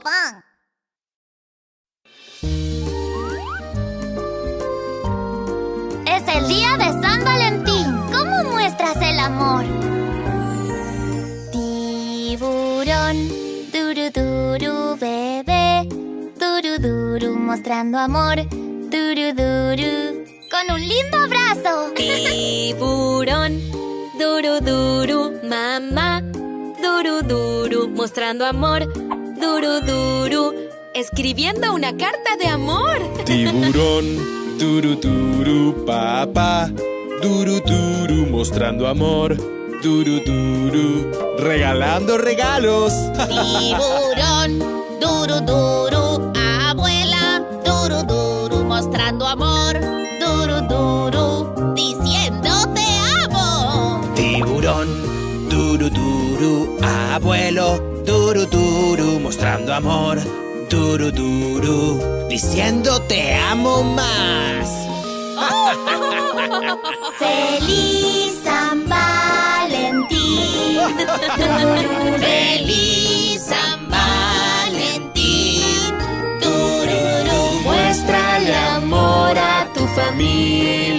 pan. Es el día de San Valentín. ¿Cómo muestras el amor? Tiburón, duru duru bebé, duru duru mostrando amor, duru duru, con un lindo abrazo. Tiburón, duru duru mamá, duru duru mostrando amor, duru duru escribiendo una carta de amor. Tiburón, duru duru papá, duru duru mostrando amor, duru duru regalando regalos. Tiburón, duru duru abuela, duru duru mostrando amor, duru duru diciendo te amo. Tiburón, duru duru abuelo, duru duru mostrando amor, duru duru diciendo te amo más. ¡Feliz San Valentín! ¡Feliz San Valentín! ¡Tururú! Muéstrale amor a tu familia.